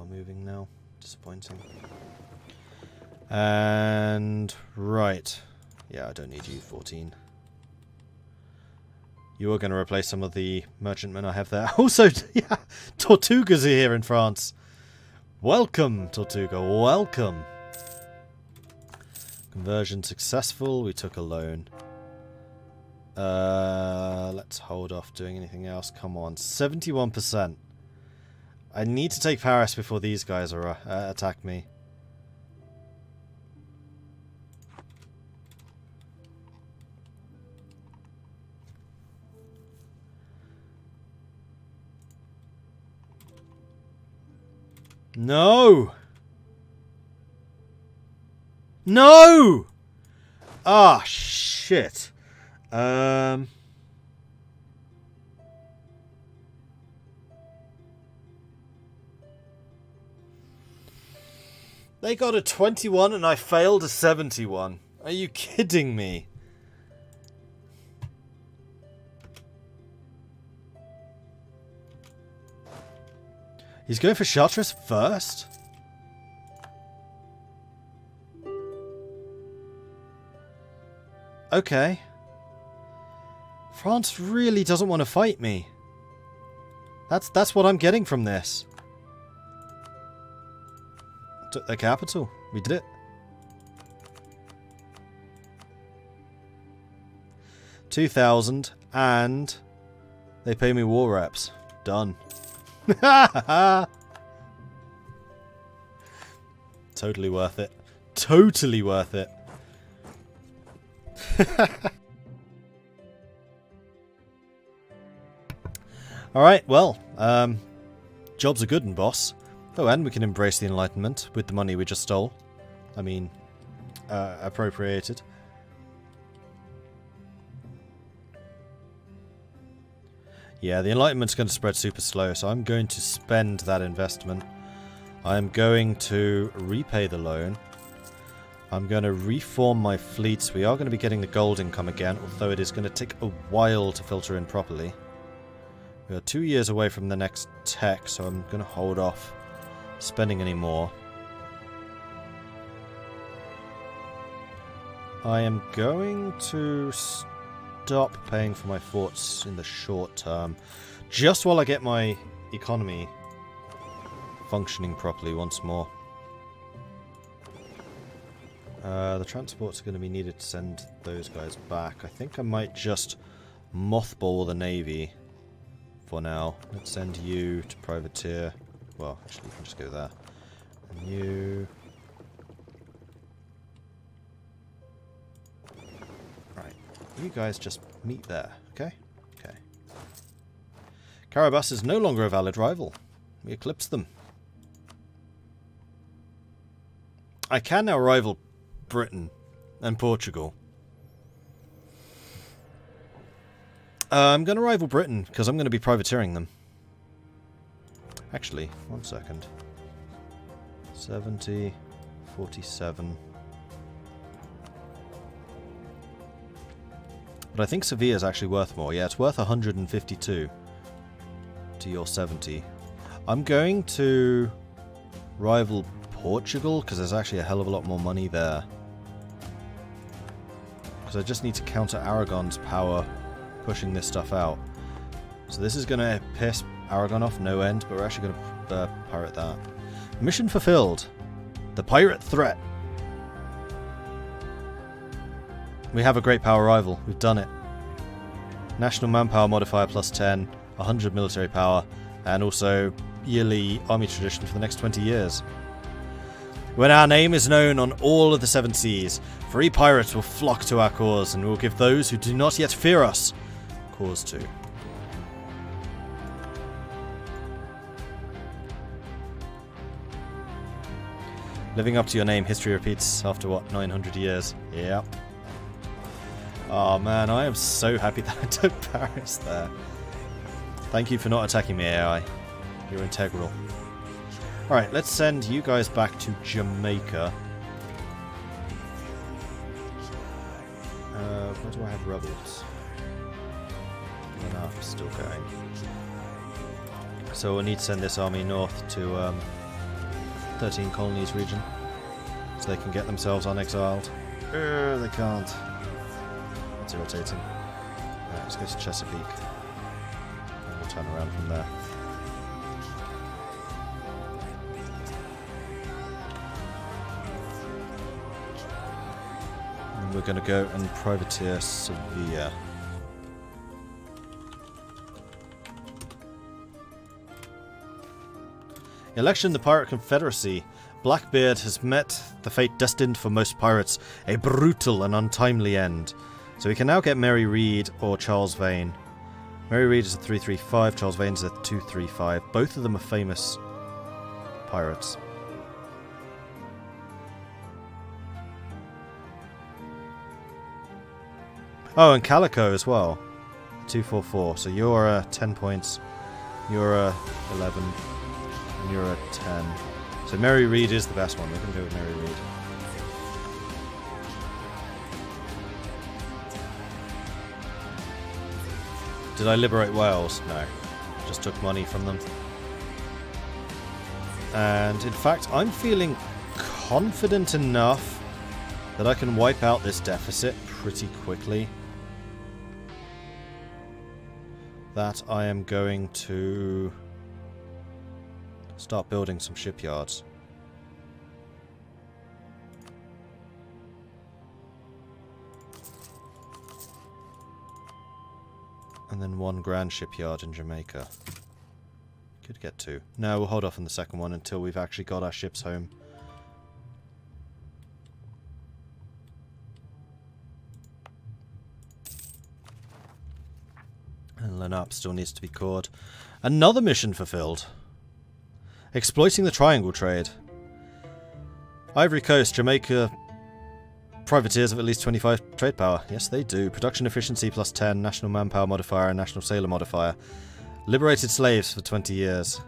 are moving now. Disappointing. And right. Yeah, I don't need you, 14. You are going to replace some of the merchantmen I have there. Also, yeah, Tortugas are here in France. Welcome, Tortuga. Welcome. Conversion successful. We took a loan. Let's hold off doing anything else. Come on, 71%. I need to take Paris before these guys are attack me. No! No! Ah, shit. They got a 21 and I failed a 71. Are you kidding me? He's going for Chartres first? Okay. France really doesn't want to fight me. That's what I'm getting from this. Took their capital. We did it. $2,000 and they pay me war reps. Done. Totally worth it. Totally worth it. Alright, well, jobs are good, and boss. Oh, and we can embrace the Enlightenment with the money we just stole. I mean, appropriated. Yeah, the Enlightenment's going to spread super slow, so I'm going to spend that investment. I'm going to repay the loan. I'm going to reform my fleets. We are going to be getting the gold income again, although it is going to take a while to filter in properly. We are 2 years away from the next tech, so I'm going to hold off spending any more. I am going to stop paying for my forts in the short term, just while I get my economy functioning properly once more. The transports are going to be needed to send those guys back. I think I might just mothball the navy for now. Let's send you to privateer. Well, actually, you can just go there. And you... Right. You guys just meet there, okay? Okay. Carabas is no longer a valid rival. We eclipsed them. I can now rival Britain and Portugal. I'm going to rival Britain because I'm going to be privateering them. Actually, 1 second. 70, 47. But I think Sevilla is actually worth more. Yeah, it's worth 152 to your 70. I'm going to rival Portugal because there's actually a hell of a lot more money there. Because I just need to counter Aragon's power pushing this stuff out. So this is going to piss Aragon off no end, but we're actually going to pirate that. Mission fulfilled. The pirate threat. We have a great power rival. We've done it. National manpower modifier plus 10, 100 military power, and also yearly army tradition for the next 20 years. When our name is known on all of the 7 seas, free pirates will flock to our cause, and we will give those who do not yet fear us cause to. Living up to your name, history repeats after what, 900 years? Yeah. Oh man, I am so happy that I took Paris there. Thank you for not attacking me, AI. You're integral. Alright, let's send you guys back to Jamaica. Where do I have rebels? Enough, still going. So we'll need to send this army north to 13 colonies region. So they can get themselves unexiled. They can't. That's irritating. Alright, let's go to Chesapeake. And we'll turn around from there. And we're going to go and privateer Sevilla. Election in the Pirate Confederacy. Blackbeard has met the fate destined for most pirates, a brutal and untimely end. So we can now get Mary Read or Charles Vane. Mary Read is a 335, Charles Vane is a 235. Both of them are famous pirates. Oh, and Calico as well. 244. So you're 10 points. You're 11. And you're 10. So Mary Read is the best one. We're going to go with Mary Read. Did I liberate Wales? No. Just took money from them. And in fact, I'm feeling confident enough that I can wipe out this deficit pretty quickly. That I am going to start building some shipyards. And then one grand shipyard in Jamaica. Could get two. No, we'll hold off on the second one until we've actually got our ships home. And Lenap still needs to be cored. Another mission fulfilled. Exploiting the triangle trade. Ivory Coast, Jamaica privateers of at least 25 trade power. Yes, they do. Production efficiency plus 10, national manpower modifier and national sailor modifier. Liberated slaves for 20 years.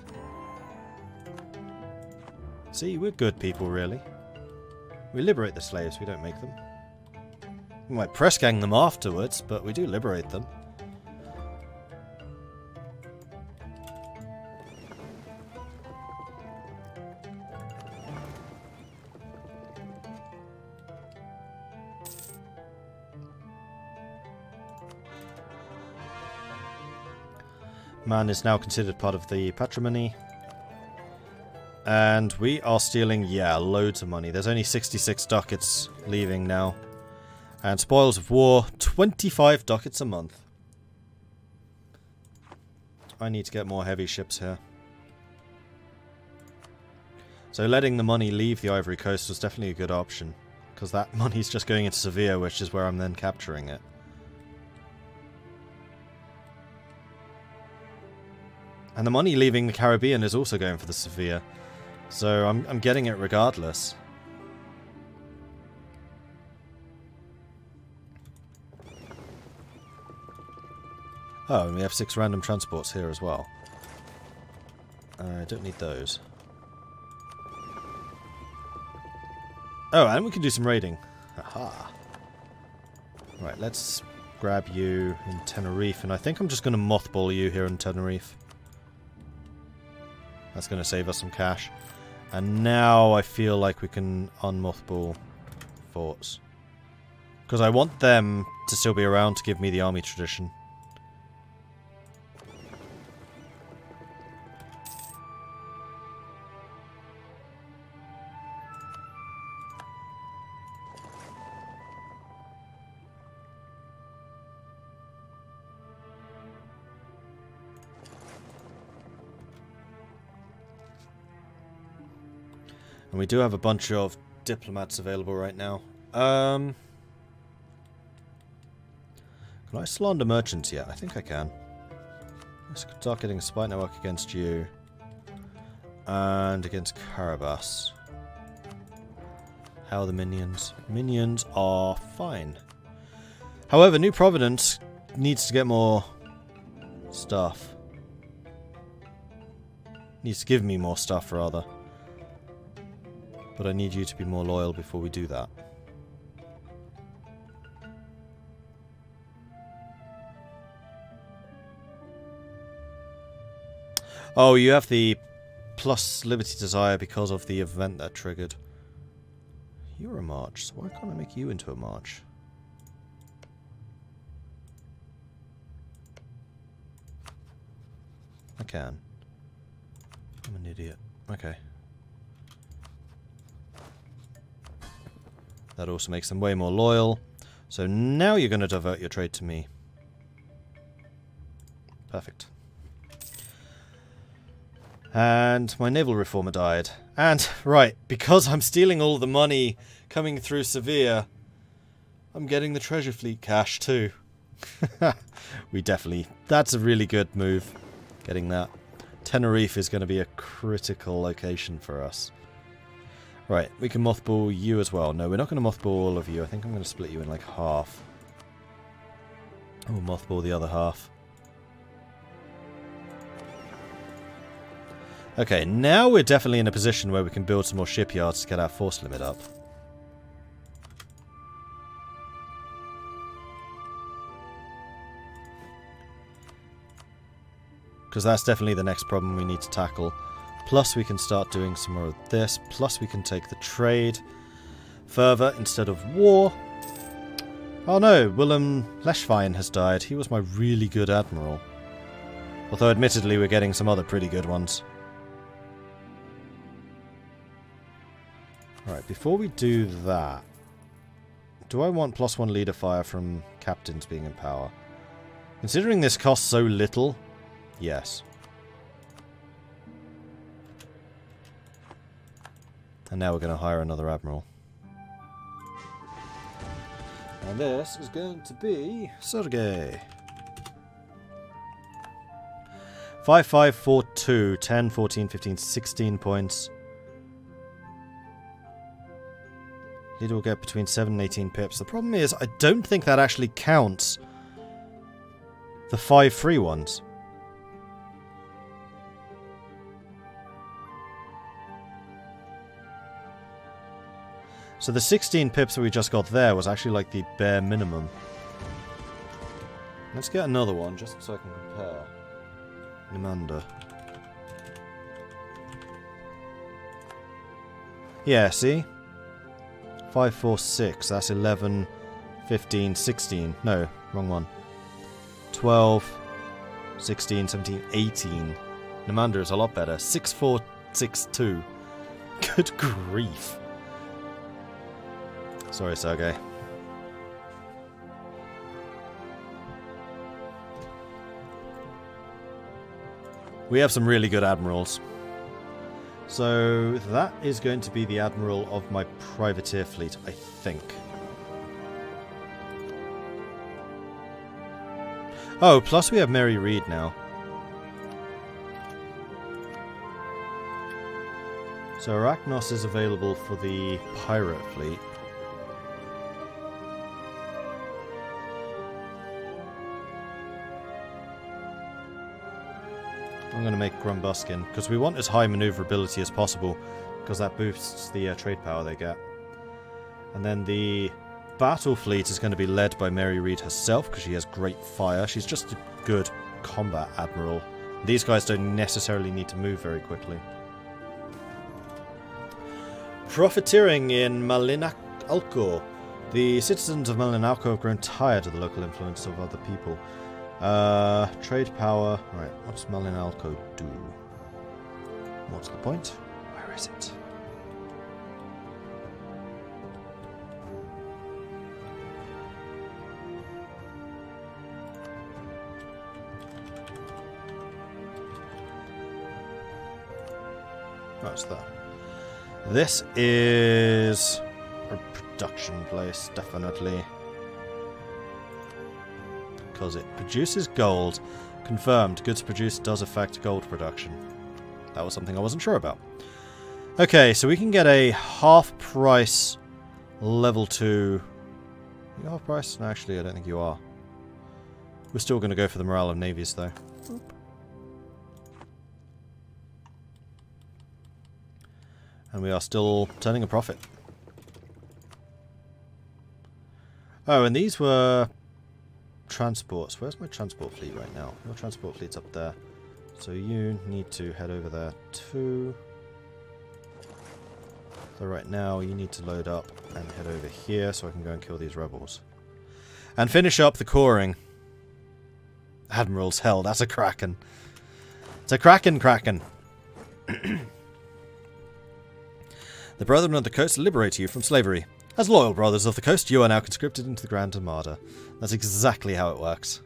See, we're good people, really. We liberate the slaves, we don't make them. We might press gang them afterwards, but we do liberate them. Man is now considered part of the patrimony. And we are stealing, yeah, loads of money. There's only 66 ducats leaving now. And spoils of war, 25 ducats a month. I need to get more heavy ships here. So letting the money leave the Ivory Coast was definitely a good option. Because that money's just going into Sevilla, which is where I'm then capturing it. And the money leaving the Caribbean is also going for the Sevilla. So I'm getting it regardless. Oh, and we have 6 random transports here as well. I don't need those. Oh, and we can do some raiding. Aha. Right, let's grab you in Tenerife. And I think I'm just going to mothball you here in Tenerife. That's going to save us some cash. And now I feel like we can unmothball forts. Because I want them to still be around to give me the army tradition. And we do have a bunch of diplomats available right now. Can I slander merchants yet? I think I can. Let's start getting a spy network against you. And against Carabas. How are the minions? Minions are fine. However, New Providence needs to get more stuff. Needs to give me more stuff, rather. But I need you to be more loyal before we do that. Oh, you have the plus Liberty Desire because of the event that triggered. You're a march, so why can't I make you into a march? I can. I'm an idiot. Okay. That also makes them way more loyal. So now you're going to divert your trade to me. Perfect. And my naval reformer died. And, right, because I'm stealing all the money coming through Sevilla, I'm getting the treasure fleet cash too. We definitely... That's a really good move, getting that. Tenerife is going to be a critical location for us. Right, we can mothball you as well. No, we're not going to mothball all of you. I think I'm going to split you in like half. We'll mothball the other half. Okay, now we're definitely in a position where we can build some more shipyards to get our force limit up. Because that's definitely the next problem we need to tackle. Plus we can start doing some more of this. Plus we can take the trade further instead of war. Oh no, Willem Leschwein has died. He was my really good admiral. Although admittedly we're getting some other pretty good ones. Right, before we do that, do I want +1 leader fire from captains being in power? Considering this costs so little, yes. And now we're going to hire another admiral. And this is going to be Sergei. 5, 5, 4, 2, 10, 14, 15, 16 points. Leader will get between 7 and 18 pips. The problem is, I don't think that actually counts the 5 free ones. So the 16 pips that we just got there was actually like the bare minimum. Let's get another one just so I can compare. Namanda. Yeah, see? 5, 4, 6. That's 11, 15, 16. No, wrong one. 12, 16, 17, 18. Namanda is a lot better. 6, 4, 6, 2. Good grief. Sorry, Sergei. We have some really good admirals. So that is going to be the admiral of my privateer fleet, I think. Oh, plus we have Mary Read now. So Arachnos is available for the pirate fleet. I'm going to make Grumbuskin, because we want as high maneuverability as possible, because that boosts the trade power they get. And then the battle fleet is going to be led by Mary Read herself, because she has great fire. She's just a good combat admiral. These guys don't necessarily need to move very quickly. Profiteering in Malinalco. The citizens of Malinalco have grown tired of the local influence of other people. Trade power. Right, what does Malinalco do? What's the point? Where is it? What's that? This is a production place, definitely. Because it produces gold. Confirmed, goods produced does affect gold production. That was something I wasn't sure about. Okay, so we can get a half price level 2. Are you half price? No, actually, I don't think you are. We're still going to go for the morale of navies, though. Oop. And we are still turning a profit. Oh, and these were transports. Where's my transport fleet right now? Your transport fleet's up there. So you need to head over there too. So right now you need to load up and head over here so I can go and kill these rebels. And finish up the coring. Admiral's hell, that's a kraken. It's a kraken. The Brethren of the Coast liberate you from slavery. As loyal brothers of the coast, you are now conscripted into the Grand Armada. That's exactly how it works.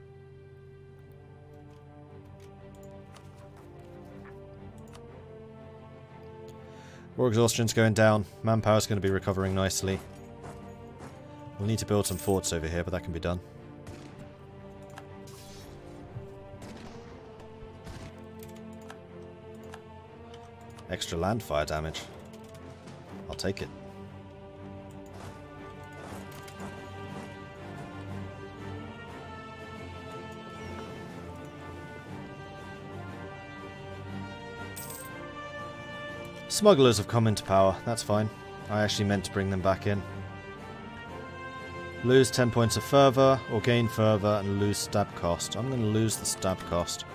War exhaustion's going down. Manpower's going to be recovering nicely. We'll need to build some forts over here, but that can be done. Extra land fire damage. I'll take it. Smugglers have come into power. That's fine. I actually meant to bring them back in. Lose 10 points of fervour, or gain fervour, and lose stab cost. I'm going to lose the stab cost,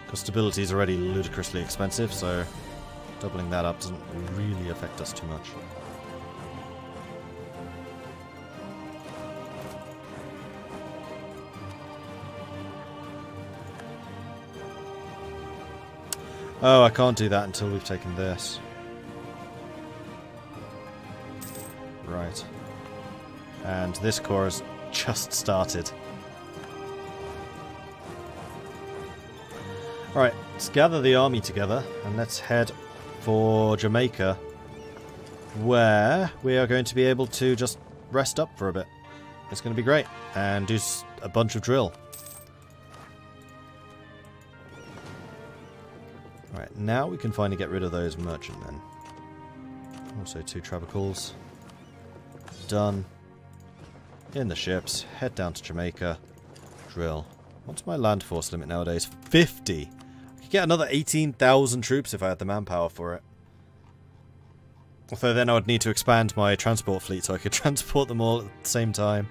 because stability is already ludicrously expensive, so doubling that up doesn't really affect us too much. Oh, I can't do that until we've taken this. Right. And this corps has just started. Alright, let's gather the army together and let's head for Jamaica, where we are going to be able to just rest up for a bit. It's going to be great. And do a bunch of drill. Alright, now we can finally get rid of those merchantmen. Also 2 Travacals. Done. In the ships. Head down to Jamaica. Drill. What's my land force limit nowadays? 50! I could get another 18,000 troops if I had the manpower for it. Although then I would need to expand my transport fleet so I could transport them all at the same time.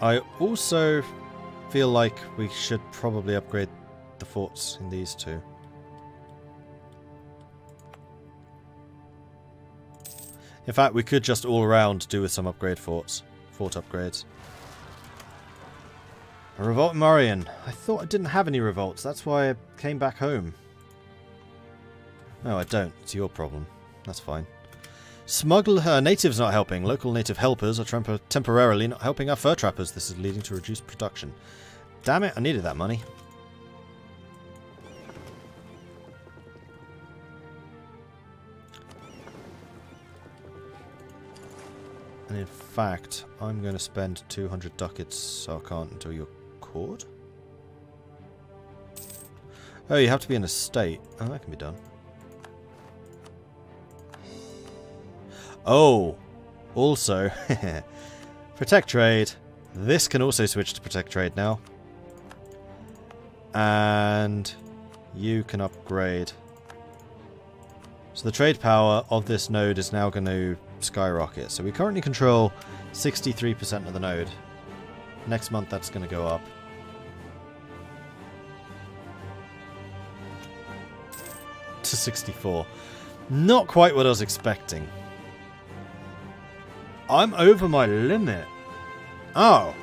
I also feel like we should probably upgrade the forts in these two. In fact, we could just all around do with some upgrade forts. Fort upgrades. A revolt in Marion. I thought I didn't have any revolts. That's why I came back home. No, I don't. It's your problem. That's fine. Natives not helping. Local native helpers are temporarily not helping our fur trappers. This is leading to reduced production. Damn it, I needed that money. And in fact, I'm going to spend 200 ducats, so I can't until you're cored. Oh, you have to be in a state. Oh, that can be done. Oh, also, protect trade. This can also switch to protect trade now. And you can upgrade. So the trade power of this node is now going to skyrocket. So we currently control 63% of the node. Next month that's going to go up. To 64. Not quite what I was expecting. I'm over my limit. Oh.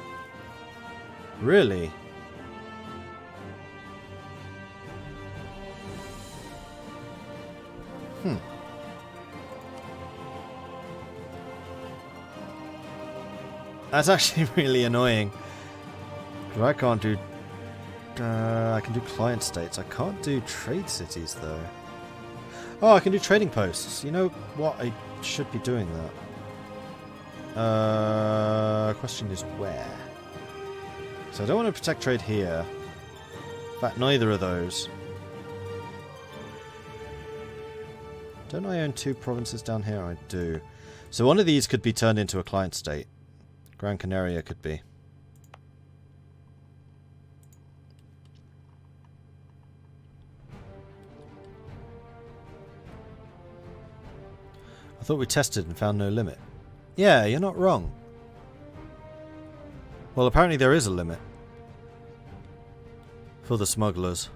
Really? That's actually really annoying. But I can't do... I can do client states. I can't do trade cities, though. Oh, I can do trading posts. You know what? I should be doing that. Question is where? So I don't want to protect trade here. In fact, neither of those. Don't I own 2 provinces down here? I do. So one of these could be turned into a client state. Gran Canaria could be. I thought we tested and found no limit. Yeah, you're not wrong. Well, apparently there is a limit for the smugglers.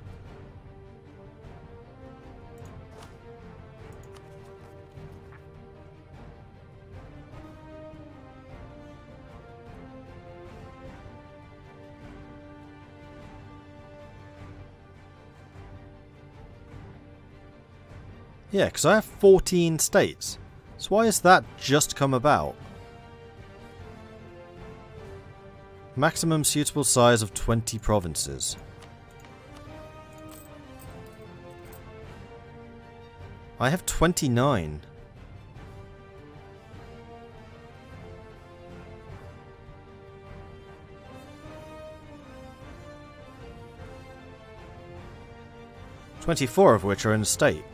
Yeah, because I have 14 states. So why has that just come about? Maximum suitable size of 20 provinces. I have 29. "24 of which are in a state.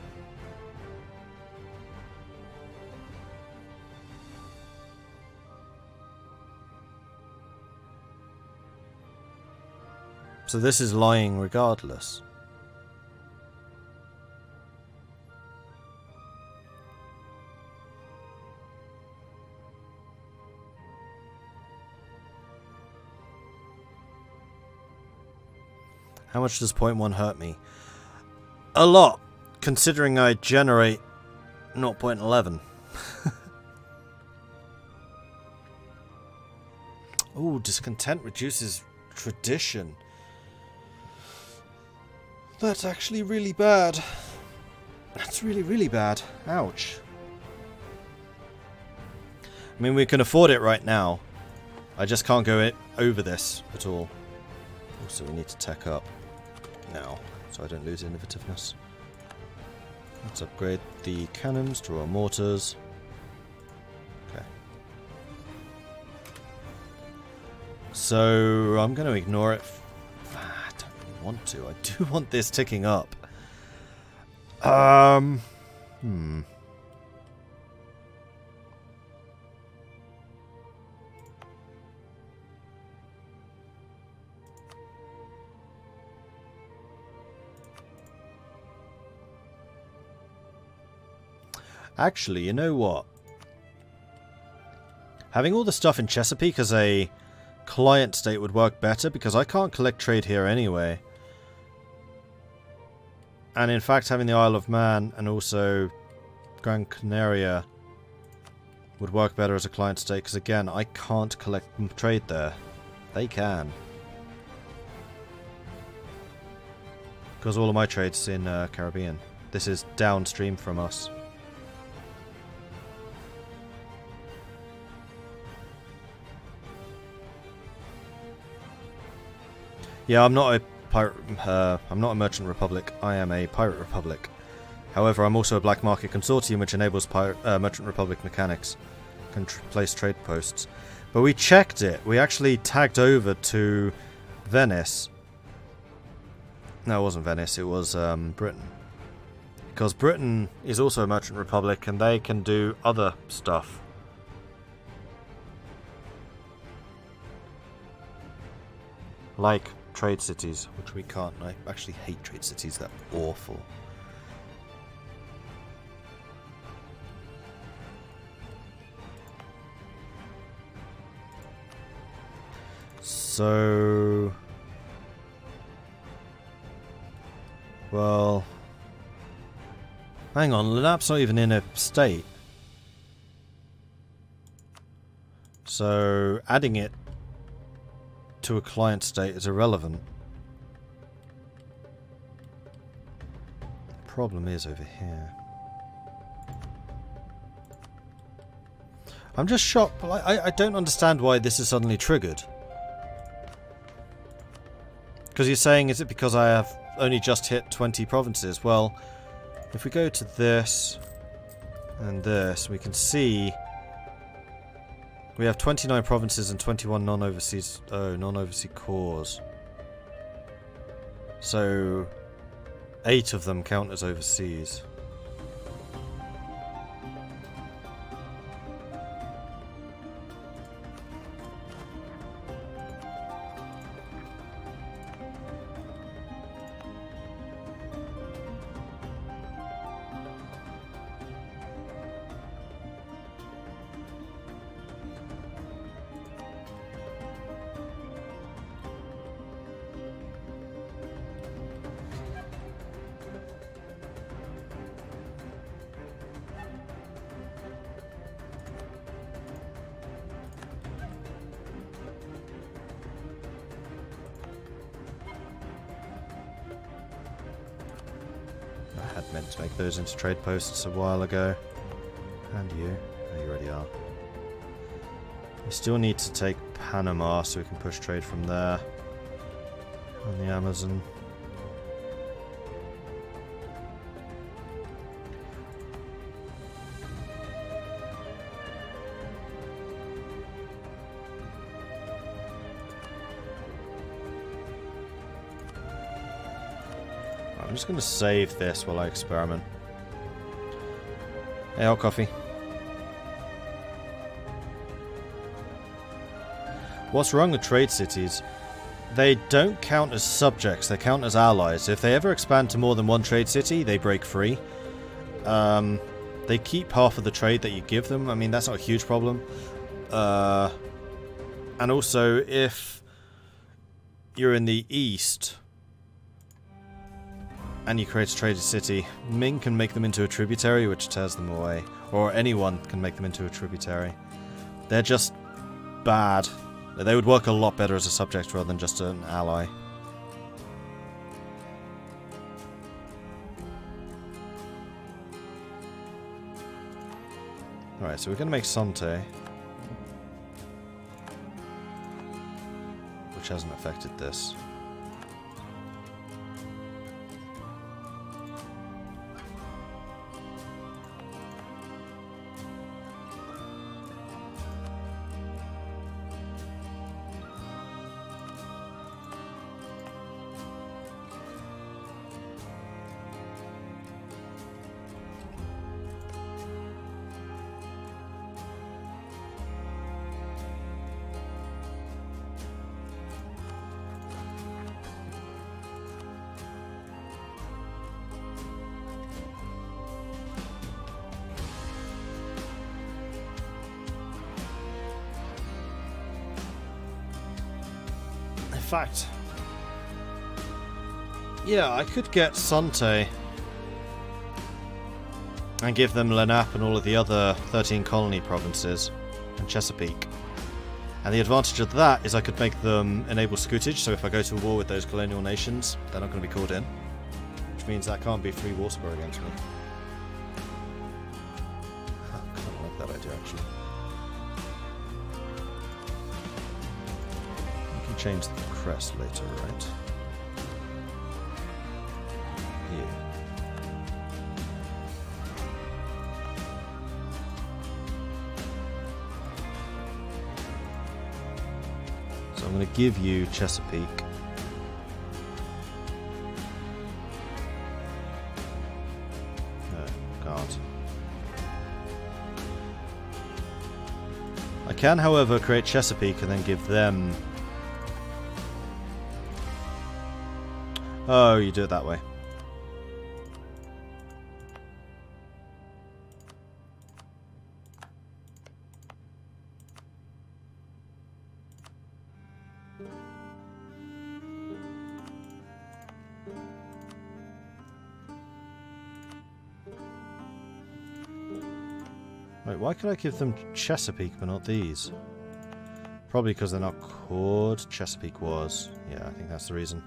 So this is lying regardless. How much does 0.1 hurt me? A lot, considering I generate 0.11. Ooh, discontent reduces tradition. That's actually really bad. That's really, really bad. Ouch. I mean, we can afford it right now. I just can't go over this at all. Also, we need to tech up now, so I don't lose innovativeness. Let's upgrade the cannons to our mortars. Okay. So, I'm going to ignore it. I don't really want to. I do want this ticking up. Actually, you know what? Having all the stuff in Chesapeake as a client state would work better, because I can't collect trade here anyway. And in fact, having the Isle of Man and also Gran Canaria would work better as a client state, because again, I can't collect trade there. They can. Because all of my trade's in Caribbean. This is downstream from us. Yeah, I'm not a pirate. I'm not a merchant republic. I am a pirate republic. However, I'm also a black market consortium, which enables merchant republic mechanics can place trade posts. But we checked it. We actually tagged over to Venice. No, it wasn't Venice. It was Britain, because Britain is also a merchant republic, and they can do other stuff. Like trade cities, which we can't. I actually hate trade cities. They're awful. So, well, hang on, Lenap's not even in a state. So, adding it to a client state is irrelevant. The problem is over here. I'm just shocked. I don't understand why this is suddenly triggered. Because you're saying, is it because I have only just hit 20 provinces? Well, if we go to this and this, we can see we have 29 provinces and 21 non-overseas cores. So 8 of them count as overseas. had meant to make those into trade posts a while ago. And you. Oh, you already are. We still need to take Panama so we can push trade from there. On the Amazon. I'm just going to save this while I experiment. Hey, hot coffee. What's wrong with trade cities? They don't count as subjects, they count as allies. If they ever expand to more than one trade city, they break free. They keep half of the trade that you give them. I mean, that's not a huge problem. And also, if you're in the east and you create a traded city, Ming can make them into a tributary, which tears them away. Or anyone can make them into a tributary. They're just bad. They would work a lot better as a subject rather than just an ally. Alright, so we're going to make Sante. Which hasn't affected this. Fact. Yeah, I could get Sante and give them Lenape and all of the other 13 colony provinces and Chesapeake. And the advantage of that is I could make them enable scutage, so if I go to war with those colonial nations, they're not going to be called in. Which means that can't be a free war score against me. I kind of like that idea, actually. Change the crest later, right? Yeah. So I'm going to give you Chesapeake. No, can't. I can, however, create Chesapeake and then give them... Oh, you do it that way. Wait, why could I give them Chesapeake but not these? Probably because they're not called. Chesapeake was. Yeah, I think that's the reason.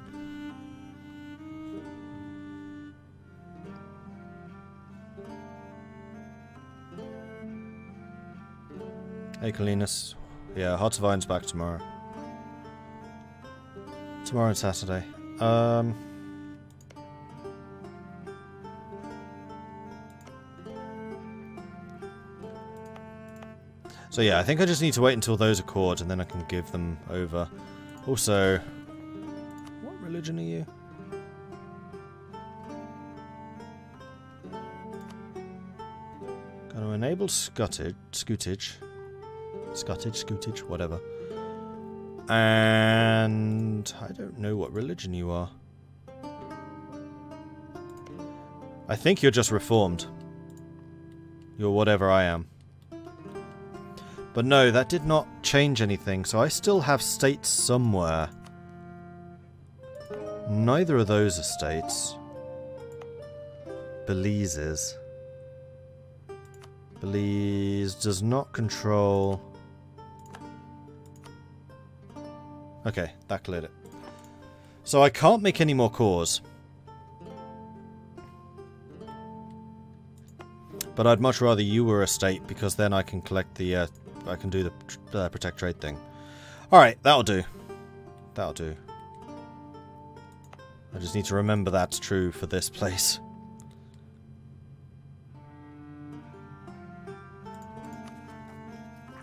Hey, Colinus. Yeah, Hearts of Iron's back tomorrow. Tomorrow and Saturday. So yeah, I think I just need to wait until those accord and then I can give them over. Also, what religion are you? Going to enable scutage, whatever. And I don't know what religion you are. I think you're just reformed. You're whatever I am. But no, that did not change anything, so I still have states somewhere. Neither of those are states. Belize is. Belize does not control... Okay, that cleared it. So I can't make any more cores. But I'd much rather you were a state, because then I can collect the, I can do the protect trade thing. Alright, that'll do. That'll do. I just need to remember that's true for this place.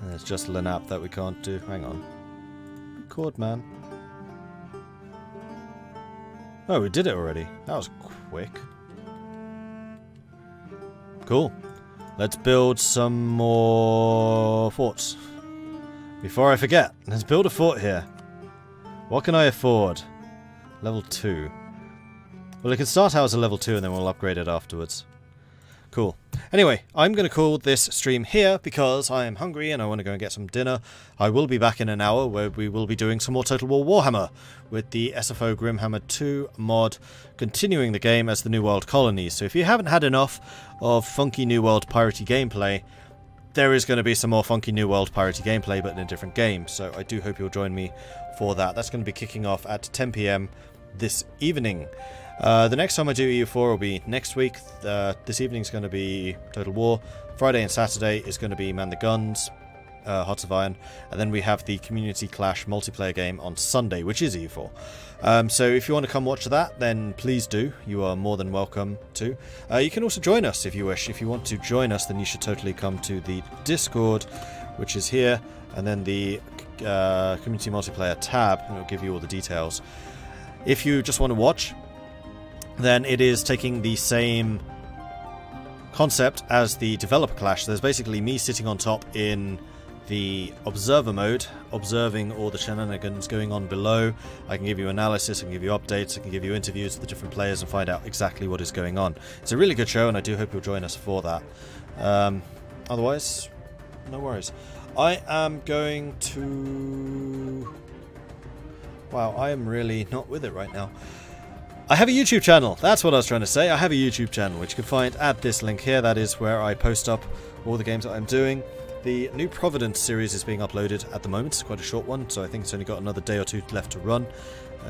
And it's just Lenap that we can't do. Hang on. Record, man. Oh, we did it already. That was quick. Cool. Let's build some more forts. Before I forget, let's build a fort here. What can I afford? Level 2. Well, it can start out as a level 2 and then we'll upgrade it afterwards. Cool. Anyway, I'm going to call this stream here because I am hungry and I want to go and get some dinner. I will be back in an hour where we will be doing some more Total War Warhammer with the SFO Grimhammer 2 mod, continuing the game as the New World Colonies. So if you haven't had enough of funky New World piratey gameplay, there is going to be some more funky New World piratey gameplay, but in a different game. So I do hope you'll join me for that. That's going to be kicking off at 10 PM this evening. The next time I do EU4 will be next week. This evening is going to be Total War. Friday and Saturday is going to be Man the Guns, Hearts of Iron. And then we have the Community Clash multiplayer game on Sunday, which is EU4. So if you want to come watch that, then please do. You are more than welcome to. You can also join us if you wish. If you want to join us, then you should totally come to the Discord, which is here. And then the Community Multiplayer tab, and it will give you all the details. If you just want to watch, then it is taking the same concept as the developer clash. There's basically me sitting on top in the observer mode, observing all the shenanigans going on below. I can give you analysis, I can give you updates, I can give you interviews with the different players and find out exactly what is going on. It's a really good show and I do hope you'll join us for that. Otherwise, no worries. I am going to... Wow, I am really not with it right now. I have a YouTube channel. That's what I was trying to say. I have a YouTube channel, which you can find at this link here. That is where I post up all the games that I'm doing. The new Providence series is being uploaded at the moment. It's quite a short one, so I think it's only got another day or two left to run.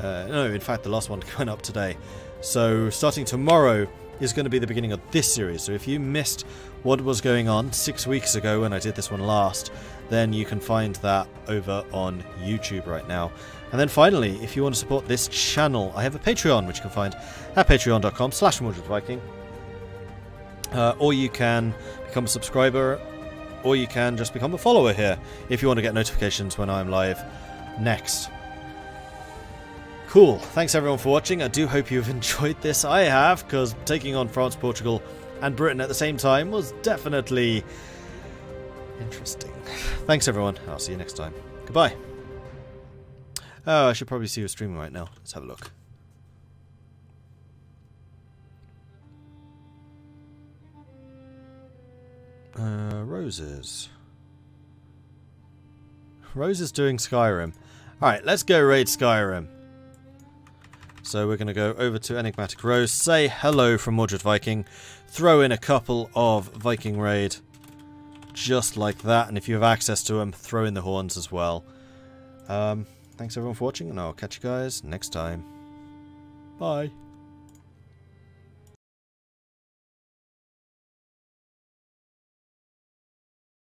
No, in fact, the last one went up today. So starting tomorrow is going to be the beginning of this series. So if you missed what was going on 6 weeks ago when I did this one last, then you can find that over on YouTube right now. And then finally, if you want to support this channel, I have a Patreon, which you can find at patreon.com/MordredViking. Or you can become a subscriber, or you can just become a follower here, if you want to get notifications when I'm live next. Cool. Thanks everyone for watching. I do hope you've enjoyed this. I have, because taking on France, Portugal, and Britain at the same time was definitely interesting. Thanks everyone. I'll see you next time. Goodbye. Oh, I should probably see who's streaming right now. Let's have a look. Roses. Rose is doing Skyrim. Alright, let's go raid Skyrim. So we're going to go over to Enigmatic Rose, say hello from Mordred Viking, throw in a couple of Viking raid, just like that, and if you have access to them, throw in the horns as well. Thanks everyone for watching, and I'll catch you guys next time. Bye.